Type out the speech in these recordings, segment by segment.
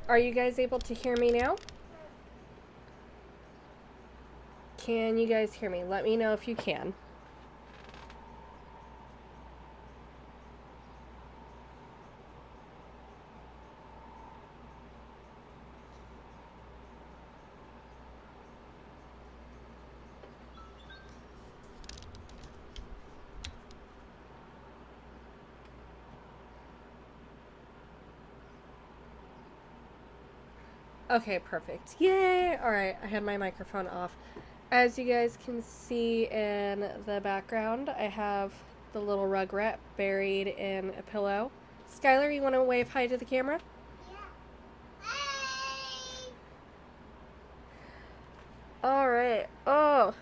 Are you guys able to hear me now? Can you guys hear me? Let me know if you can. Okay, perfect. Yay! Alright, I had my microphone off. As you guys can see in the background, I have the little rugrat buried in a pillow. Skylar, you want to wave hi to the camera? Yeah. Hey! Alright. Oh.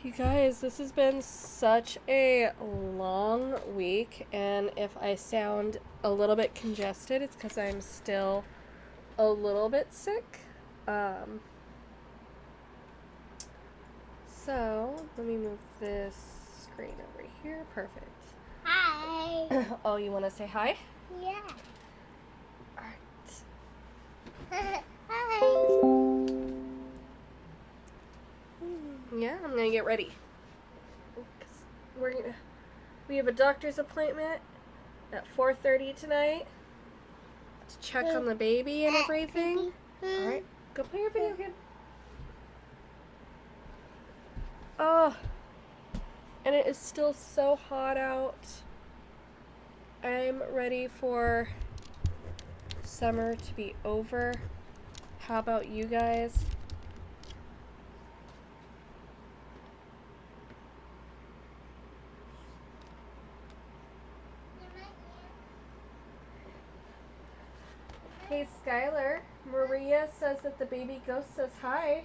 You guys, this has been such a long week, and if I sound a little bit congested, it's because I'm still a little bit sick. So, let me move this screen over here. Perfect. Hi. Oh, you want to say hi? Yeah. Alright. Hi. Yeah, I'm gonna get ready. We have a doctor's appointment at 4:30 tonight to check on the baby and everything. Alright, go play your video game. Oh, and it is still so hot out. I'm ready for summer to be over. How about you guys? Hey Skylar, Maria says that the baby ghost says hi.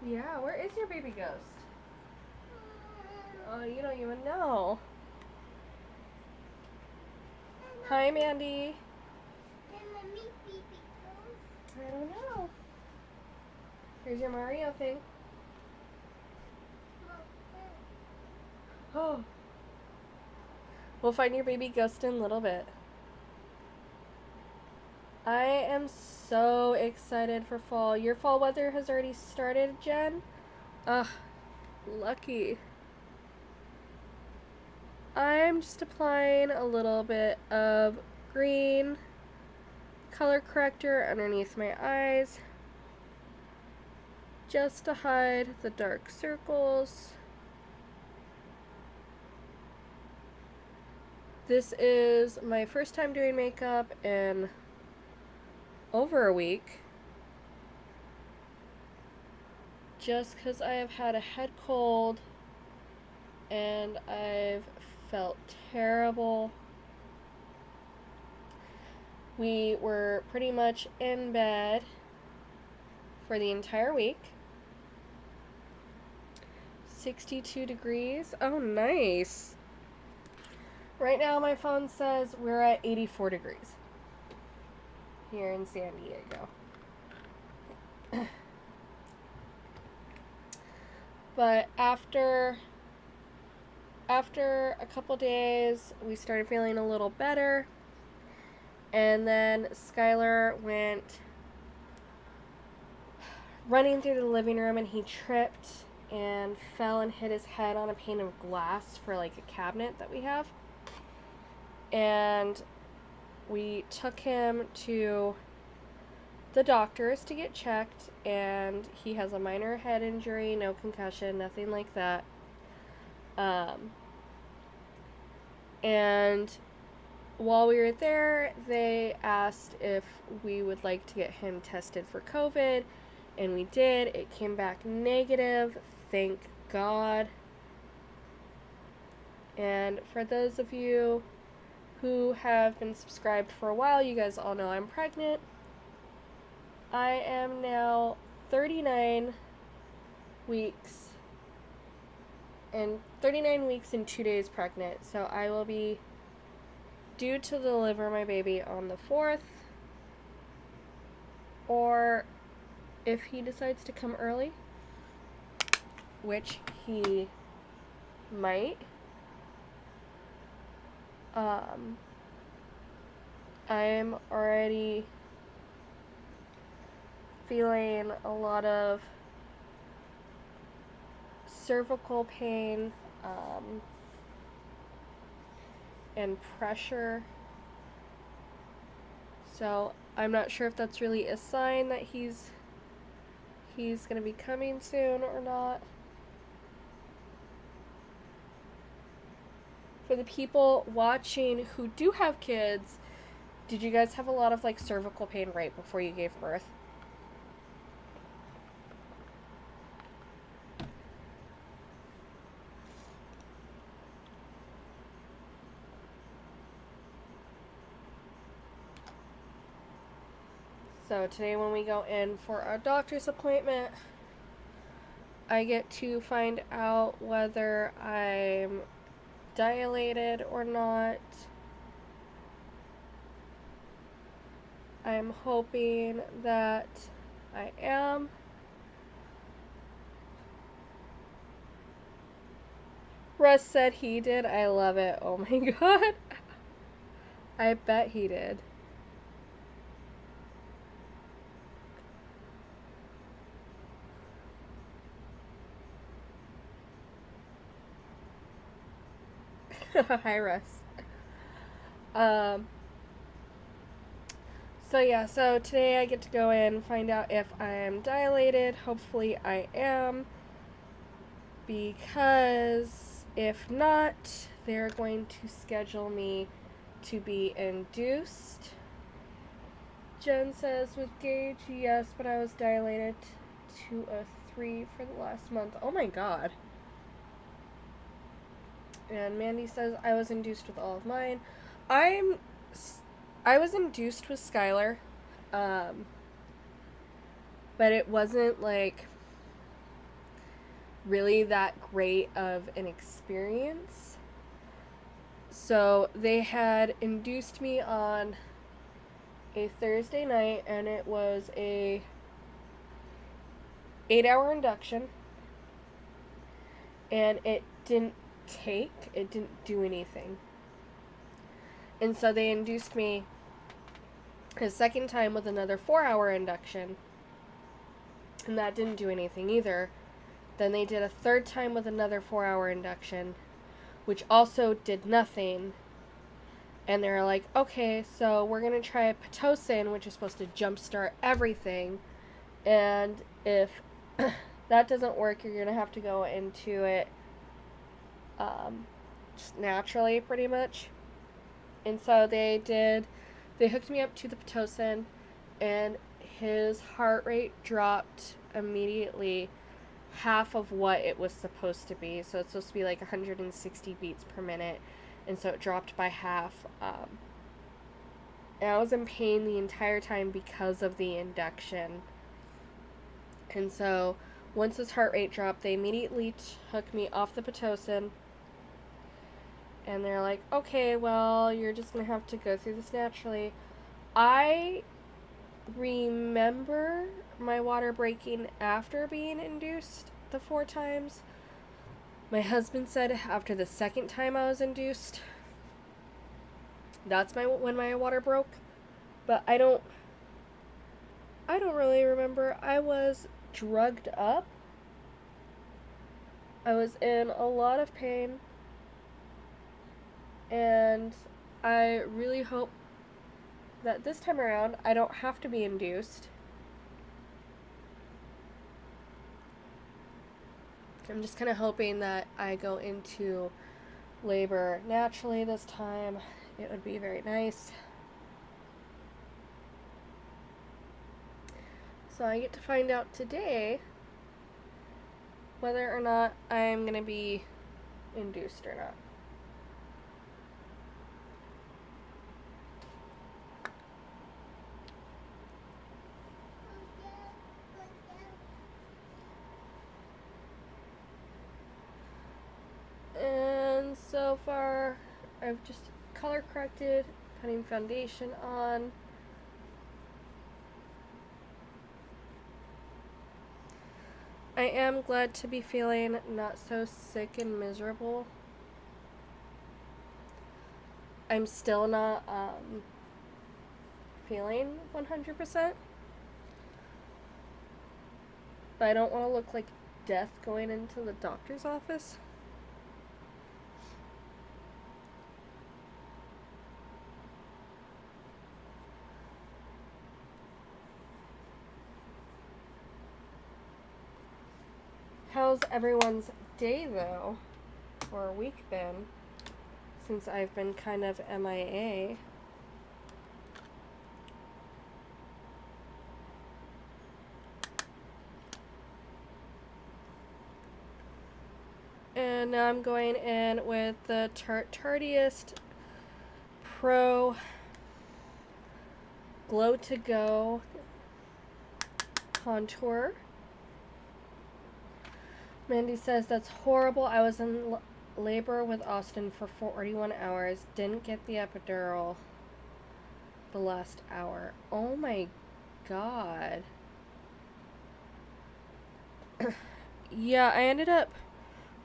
Yeah, where is your baby ghost? Oh, you don't even know. Hi, Mandy. I don't know. Here's your Mario thing. Oh. We'll find your baby ghost in a little bit. I am so excited for fall. Your fall weather has already started, Jen? Ugh, lucky. I'm just applying a little bit of green color corrector underneath my eyes just to hide the dark circles. This is my first time doing makeup in over a week, just because I have had a head cold and I've felt terrible. We were pretty much in bed for the entire week. 62 degrees. Oh, nice. Right now my phone says we're at 84 degrees here in San Diego. But after a couple days, we started feeling a little better. And then Skylar went running through the living room and he tripped and fell and hit his head on a pane of glass for like a cabinet that we have. And we took him to the doctors to get checked, and he has a minor head injury, no concussion, nothing like that. And while we were there, they asked if we would like to get him tested for COVID, and we did. It came back negative, thank God. And for those of you who have been subscribed for a while, you guys all know I'm pregnant. I am now 39 weeks and 2 days pregnant, so I will be due to deliver my baby on the 4th, or if he decides to come early, which he might, I'm already feeling a lot of cervical pain and pressure. So I'm not sure if that's really a sign that he's going to be coming soon or not. For the people watching who do have kids, did you guys have a lot of like cervical pain right before you gave birth? So today when we go in for our doctor's appointment, I get to find out whether I'm dilated or not. I'm hoping that I am. Russ said he did. I love it. Oh my god. I bet he did. Hi, Russ. So today I get to go in, find out if I am dilated. Hopefully I am, because if not, they're going to schedule me to be induced. Jen says, with Gage, yes, but I was dilated to a 3 for the last month. Oh my god. And Mandy says, I was induced with all of mine. I was induced with Skylar, but it wasn't like really that great of an experience. So they had induced me on a Thursday night, and it was a 8-hour induction, and it didn't do anything. And so they induced me a second time with another 4-hour induction, and that didn't do anything either. Then they did a third time with another 4-hour induction, which also did nothing. And they're like, okay, so we're going to try Pitocin, which is supposed to jumpstart everything. And if that doesn't work, you're going to have to go into it just naturally, pretty much. And so they hooked me up to the Pitocin, and his heart rate dropped immediately, half of what it was supposed to be. So it's supposed to be like 160 beats per minute, and so it dropped by half. And I was in pain the entire time because of the induction. And so once his heart rate dropped, they immediately took me off the Pitocin. And they're like, okay, well, you're just going to have to go through this naturally. I remember my water breaking after being induced the 4 times. My husband said after the second time I was induced, that's when my water broke. But I don't really remember. I was drugged up. I was in a lot of pain. And I really hope that this time around I don't have to be induced. I'm just kind of hoping that I go into labor naturally this time. It would be very nice. So I get to find out today whether or not I'm going to be induced or not. And so far, I've just color corrected, putting foundation on. I am glad to be feeling not so sick and miserable. I'm still not feeling 100%. But I don't want to look like death going into the doctor's office. How's everyone's day, though, or week been, since I've been kind of MIA? And now I'm going in with the Tardiest Pro Glow to Go Contour. Mandy says, that's horrible. I was in labor with Austin for 41 hours. Didn't get the epidural the last hour. Oh my god. Yeah, I ended up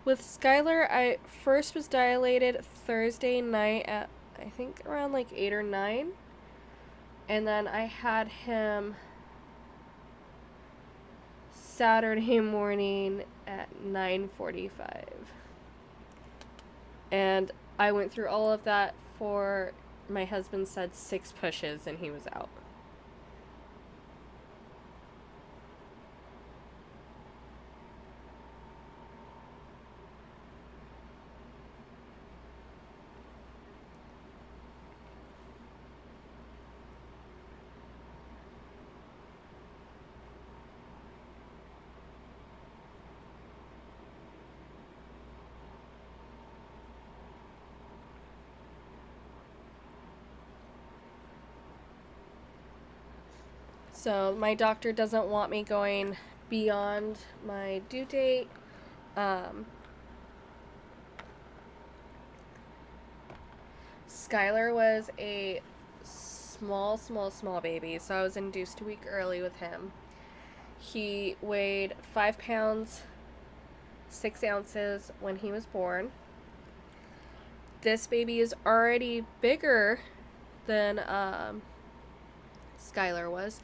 with Skylar. I first was dilated Thursday night at, I think, around like 8 or 9. And then I had him Saturday morning at 9:45. And I went through all of that for, my husband said, 6 pushes and he was out. So my doctor doesn't want me going beyond my due date. Skylar was a small baby, so I was induced a week early with him. He weighed 5 pounds, 6 ounces when he was born. This baby is already bigger than Skylar was.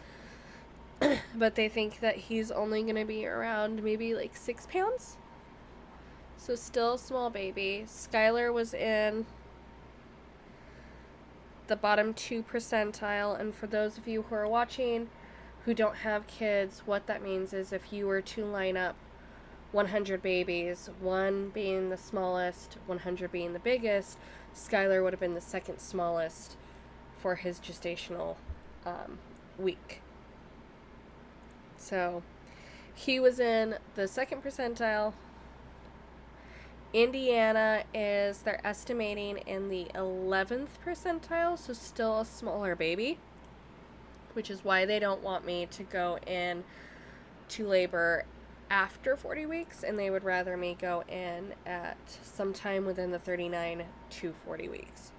But they think that he's only going to be around maybe like 6 pounds. So still a small baby. Skylar was in the bottom 2 percentile. And for those of you who are watching who don't have kids, what that means is if you were to line up 100 babies, 1 being the smallest, 100 being the biggest, Skylar would have been the second smallest for his gestational week. So he was in the 2nd percentile. Indiana is, they're estimating, in the 11th percentile, so still a smaller baby, which is why they don't want me to go in to labor after 40 weeks, and they would rather me go in at some time within the 39 to 40 weeks.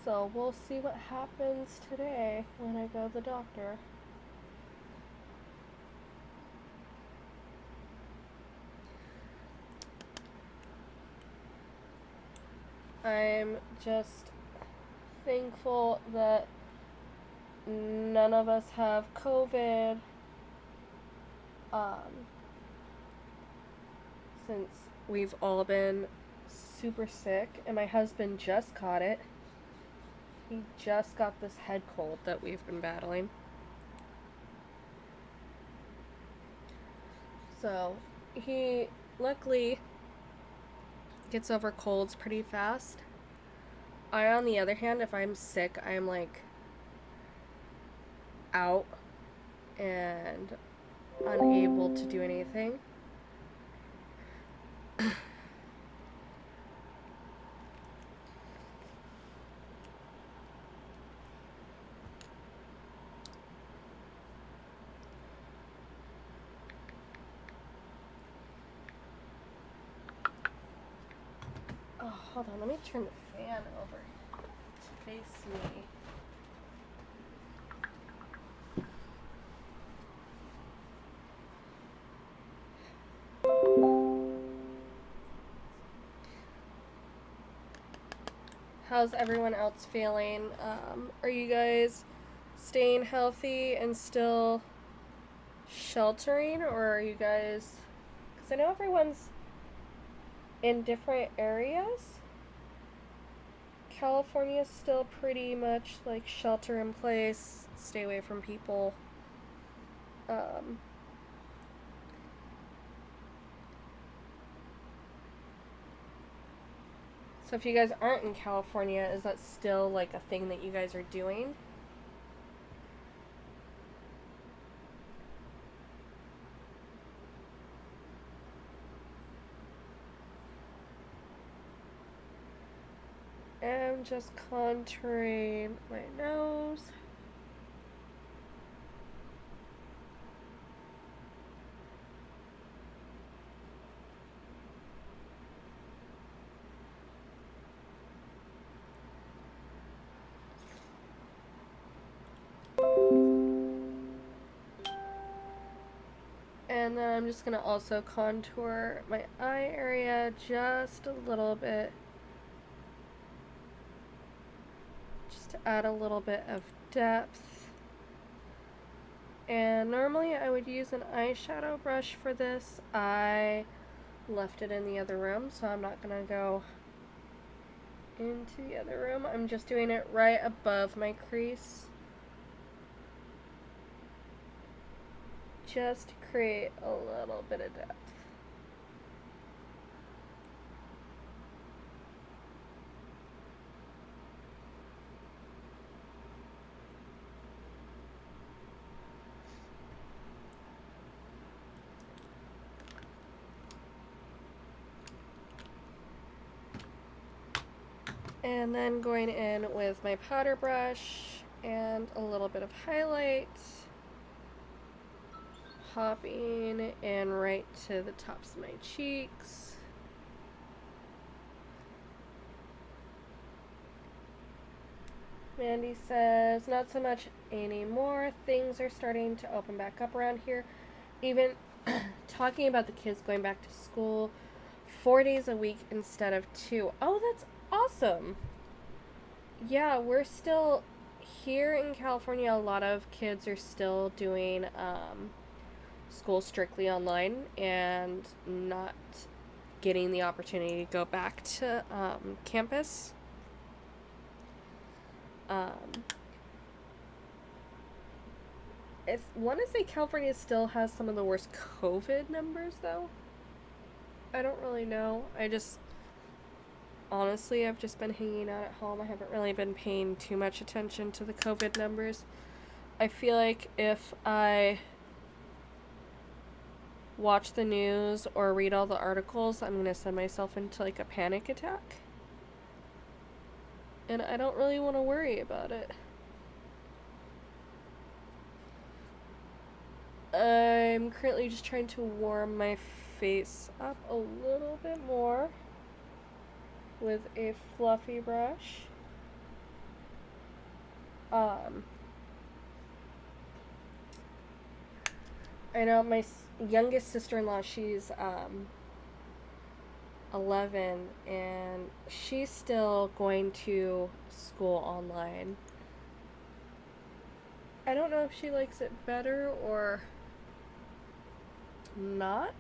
So we'll see what happens today when I go to the doctor. I'm just thankful that none of us have COVID, since we've all been super sick, and my husband just caught it. He just got this head cold that we've been battling. So he luckily gets over colds pretty fast. I, on the other hand, if I'm sick, I'm like out and unable to do anything. Oh, hold on, let me turn the fan over to face me. how's everyone else feeling? Are you guys staying healthy and still sheltering, or are you guys, because I know everyone's in different areas. California's still pretty much like shelter in place, stay away from people. So if you guys aren't in California, is that still like a thing that you guys are doing? I'm just contouring my nose. And then I'm just going to also contour my eye area just a little bit. Just to add a little bit of depth. And normally I would use an eyeshadow brush for this. I left it in the other room, so I'm not going to go into the other room. I'm just doing it right above my crease. Just to create a little bit of depth. And then going in with my powder brush and a little bit of highlight. Popping in right to the tops of my cheeks. Mandy says, not so much anymore. Things are starting to open back up around here. Even talking about the kids going back to school 4 days a week instead of 2. Oh, that's awesome. Yeah, we're still here in California. A lot of kids are still doing school strictly online and not getting the opportunity to go back to campus. I want to say California still has some of the worst COVID numbers, though. I don't really know. Honestly, I've just been hanging out at home. I haven't really been paying too much attention to the COVID numbers. I feel like if I watch the news or read all the articles, I'm going to send myself into like a panic attack. And I don't really want to worry about it. I'm currently just trying to warm my face up a little bit more with a fluffy brush. I know my youngest sister-in-law, she's 11, and she's still going to school online. I don't know if she likes it better or not.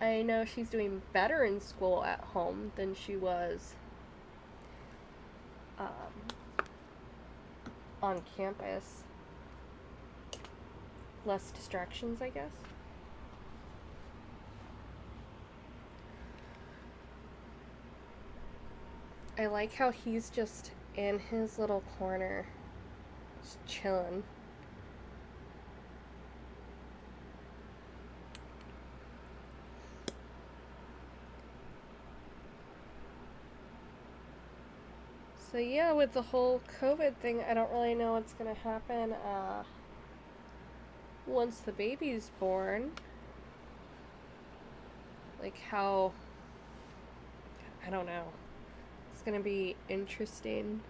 I know she's doing better in school at home than she was on campus. Less distractions, I guess. I like how he's just in his little corner, just chilling. So yeah, with the whole COVID thing, I don't really know what's gonna happen once the baby's born. Like how, I don't know. It's gonna be interesting.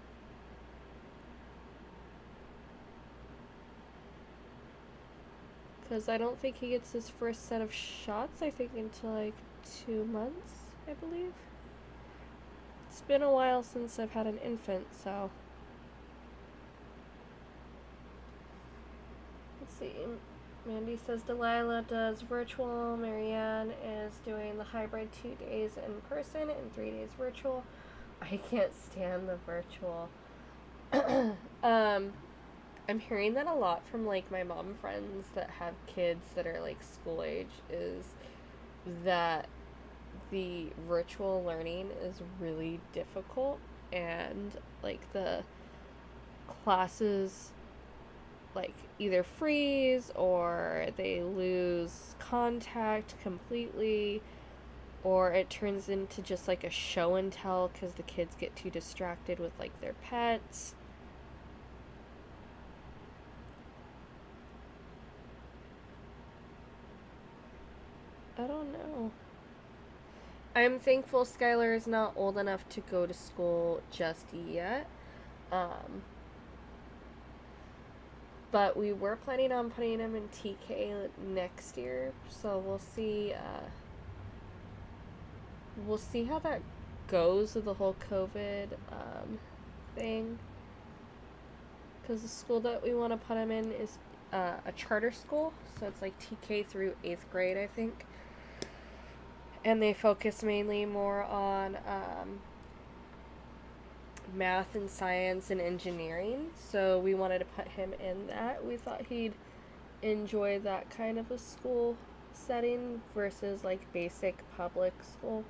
Because I don't think he gets his first set of shots, I think, until like 2 months. I believe. It's been a while since I've had an infant, so. Let's see. Mandy says Delilah does virtual. Marianne is doing the hybrid 2 days in person and 3 days virtual. I can't stand the virtual. I'm hearing that a lot from like my mom friends that have kids that are like school age, is that the virtual learning is really difficult, and like the classes like either freeze or they lose contact completely, or it turns into just like a show and tell because the kids get too distracted with like their pets. I don't know. I'm thankful Skylar is not old enough to go to school just yet. But we were planning on putting him in TK next year, so we'll see. We'll see how that goes with the whole COVID thing. Because the school that we want to put him in is a charter school, so it's like TK through 8th grade, I think. And they focus mainly more on math and science and engineering, so we wanted to put him in that. We thought he'd enjoy that kind of a school setting versus like basic public school.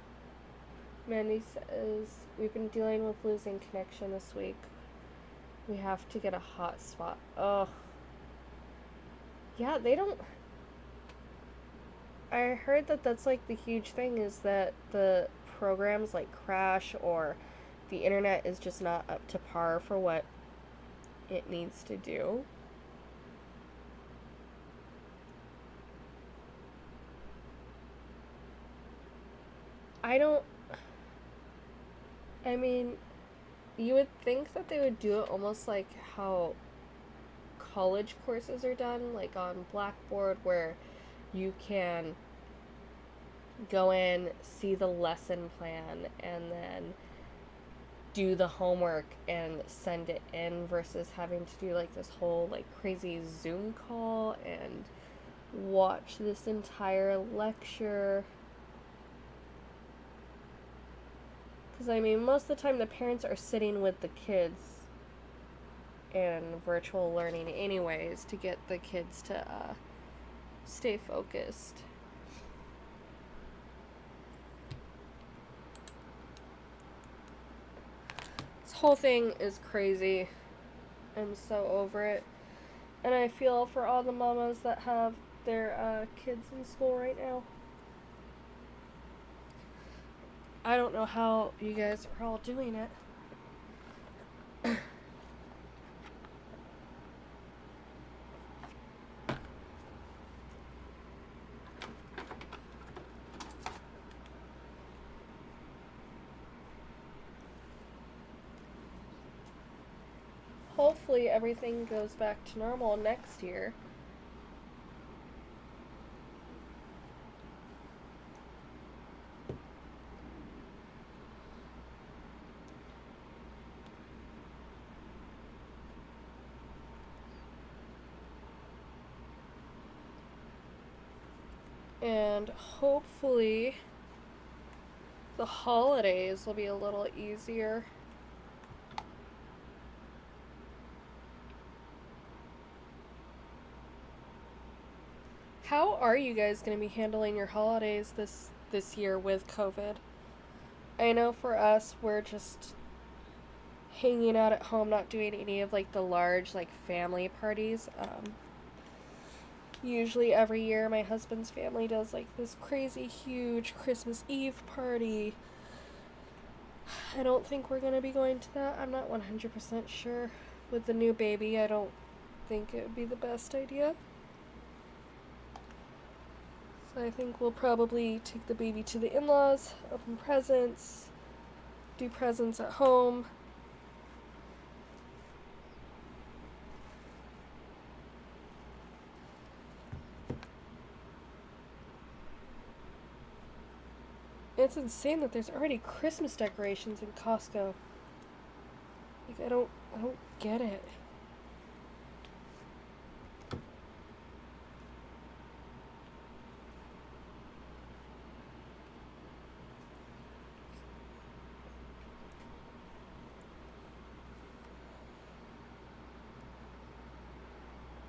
Mandy says we've been dealing with losing connection this week. We have to get a hotspot. Oh, yeah, they don't. I heard that that's like the huge thing, is that the programs like crash, or the internet is just not up to par for what it needs to do. I mean, you would think that they would do it almost like how college courses are done, like on Blackboard, where you can go in, see the lesson plan, and then do the homework and send it in, versus having to do like this whole like crazy Zoom call and watch this entire lecture. Because I mean, most of the time the parents are sitting with the kids in virtual learning anyways, to get the kids to stay focused. This whole thing is crazy. I'm so over it. And I feel for all the mamas that have their kids in school right now. I don't know how you guys are all doing it. Hopefully everything goes back to normal next year. And hopefully the holidays will be a little easier. How are you guys going to be handling your holidays this year with COVID? I know for us, we're just hanging out at home, not doing any of like the large like family parties. Usually every year my husband's family does like this crazy huge Christmas Eve party. I don't think we're going to be going to that. I'm not 100% sure. With the new baby, I don't think it would be the best idea. So I think we'll probably take the baby to the in-laws, open presents, do presents at home. It's insane that there's already Christmas decorations in Costco. Like, I don't get it.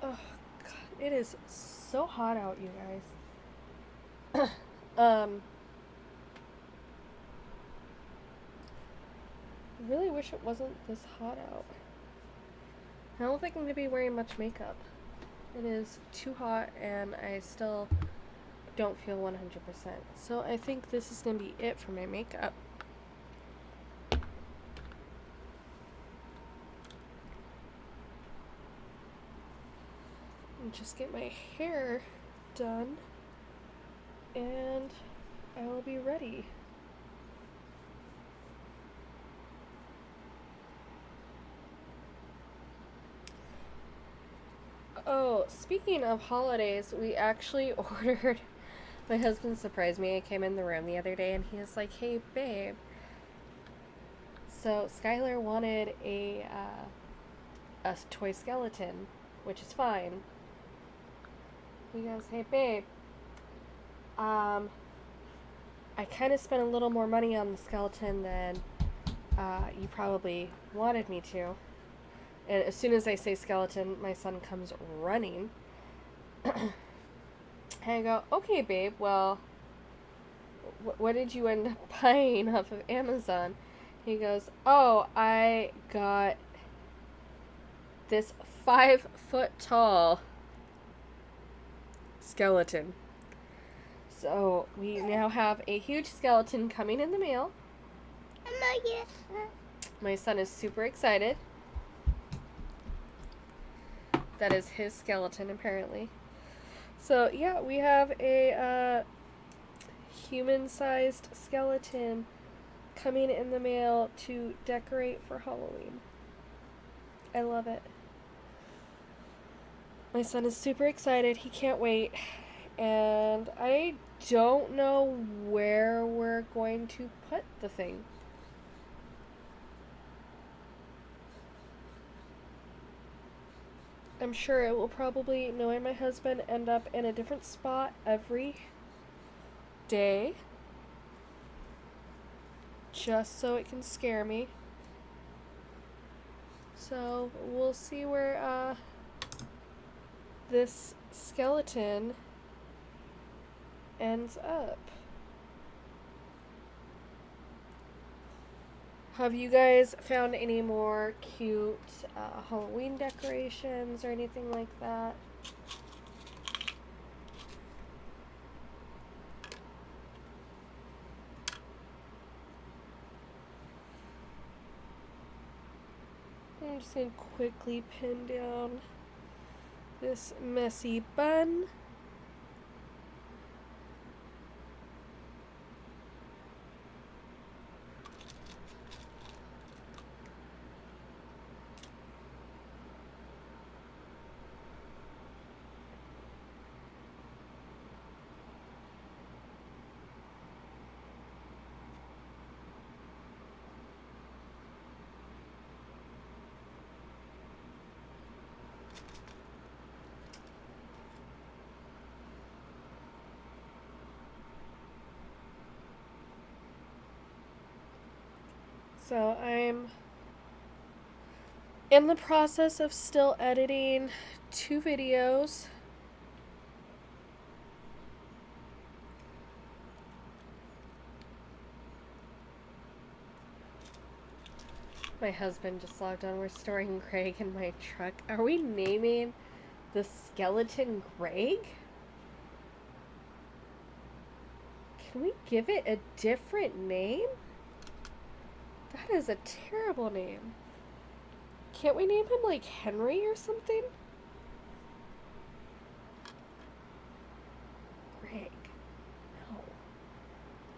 Oh, God, it is so hot out, you guys. I really wish it wasn't this hot out. I don't think I'm going to be wearing much makeup. It is too hot and I still don't feel 100%. So I think this is going to be it for my makeup. And just get my hair done and I will be ready. Oh, speaking of holidays, we actually ordered. My husband surprised me. I came in the room the other day and he was like, "Hey, babe." So Skylar wanted a toy skeleton, which is fine. He goes, "Hey, babe. I kind of spent a little more money on the skeleton than you probably wanted me to." And as soon as I say skeleton, my son comes running. And I go, "Okay, babe, well, what did you end up buying off of Amazon?" He goes, "Oh, I got this 5-foot tall skeleton." So we now have a huge skeleton coming in the mail. My son is super excited. That is his skeleton, apparently. So yeah, we have a human-sized skeleton coming in the mail to decorate for Halloween. I love it. My son is super excited. He can't wait. And I don't know where we're going to put the thing. I'm sure it will probably, knowing my husband, end up in a different spot every day. Just so it can scare me. So we'll see where this skeleton ends up. Have you guys found any more cute Halloween decorations or anything like that? I'm just going to quickly pin down this messy bun. So I'm in the process of still editing 2 videos. My husband just logged on. We're storing Greg in my truck. Are we naming the skeleton Greg? Can we give it a different name? That is a terrible name. Can't we name him like Henry or something? Greg. No.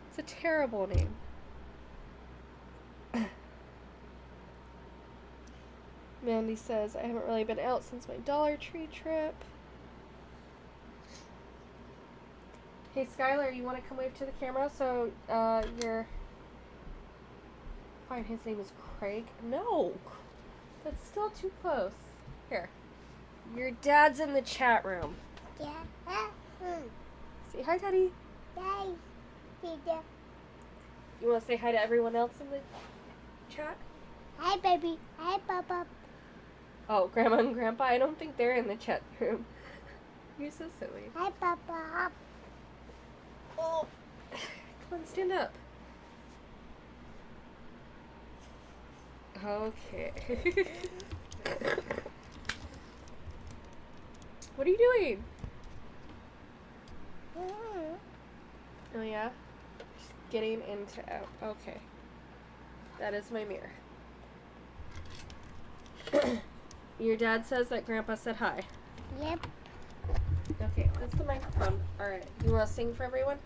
It's a terrible name. Mandy says, "I haven't really been out since my Dollar Tree trip." Hey, Skylar, you want to come wave to the camera so you're... Fine, his name is Craig. No! That's still too close. Here. Your dad's in the chat room. Yeah. Say hi, Daddy. Yay. Teacher. You want to say hi to everyone else in the chat? Hi, baby. Hi, Papa. Oh, Grandma and Grandpa? I don't think they're in the chat room. You're so silly. Hi, Papa. Oh, come on, stand up. Okay. What are you doing? Oh, yeah? Just getting into out. Okay. That is my mirror. Your dad says that Grandpa said hi. Yep. Okay, that's the microphone. Alright, you want to sing for everyone?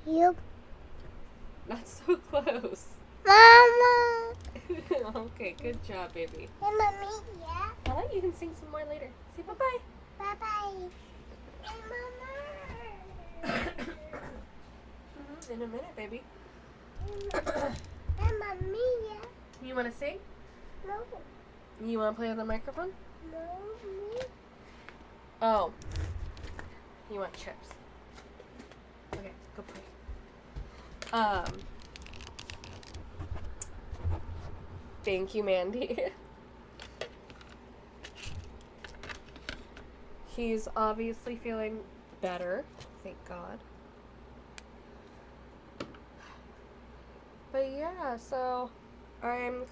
Yep. Not so close. Mama. Okay, good job, baby. Hey, Mommy. Yeah. I'll let you can sing some more later. Say bye-bye. Bye-bye. Hey, Mama. In a minute, baby. Hey, Mommy. Yeah. You want to sing? No. You want to play on the microphone? No. Me. Oh. You want chips. Okay, go play. Thank you, Mandy. He's obviously feeling better, thank God. But yeah, so I'm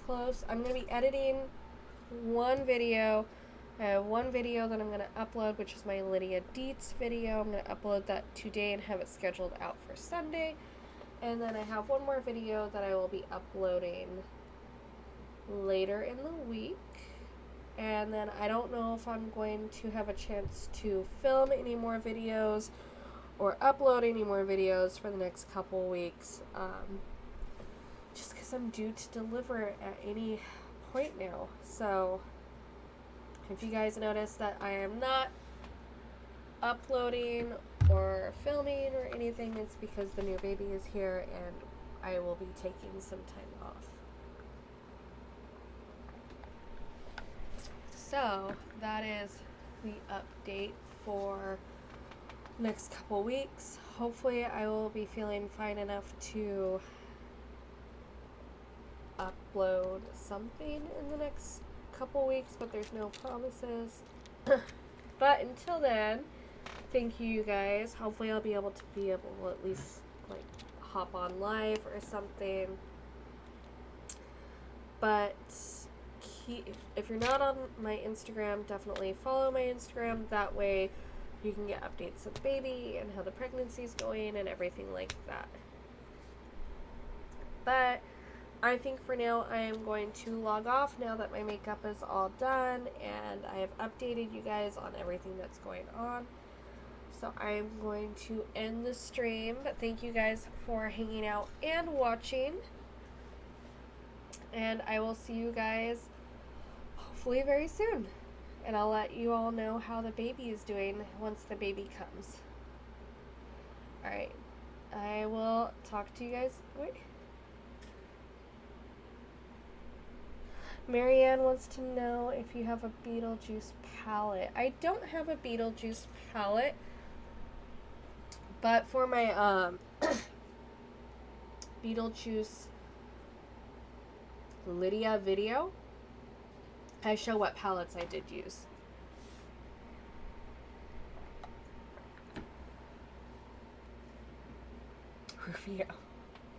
close. I'm going to be editing one video. I have one video that I'm going to upload, which is my Lydia Dietz video. I'm going to upload that today and have it scheduled out for Sunday. And then I have one more video that I will be uploading later in the week. And then I don't know if I'm going to have a chance to film any more videos or upload any more videos for the next couple weeks. Just because I'm due to deliver at any point now. So if you guys notice that I am not uploading or filming or anything, it's because the new baby is here and I will be taking some time off. So that is the update for next couple weeks. Hopefully I will be feeling fine enough to upload something in the next couple weeks, but there's no promises. But until then, thank you guys. Hopefully I'll be able to at least like hop on live or something. But if you're not on my Instagram, definitely follow my Instagram. That way you can get updates of the baby and how the pregnancy is going and everything like that. But I think for now I am going to log off now that my makeup is all done and I have updated you guys on everything that's going on. So I am going to end the stream, but thank you guys for hanging out and watching. And I will see you guys hopefully very soon. And I'll let you all know how the baby is doing once the baby comes. Alright. I will talk to you guys. Wait. Marianne wants to know if you have a Beetlejuice palette. I don't have a Beetlejuice palette. But for my Beetlejuice Lydia video, I show what palettes I did use. Rufio.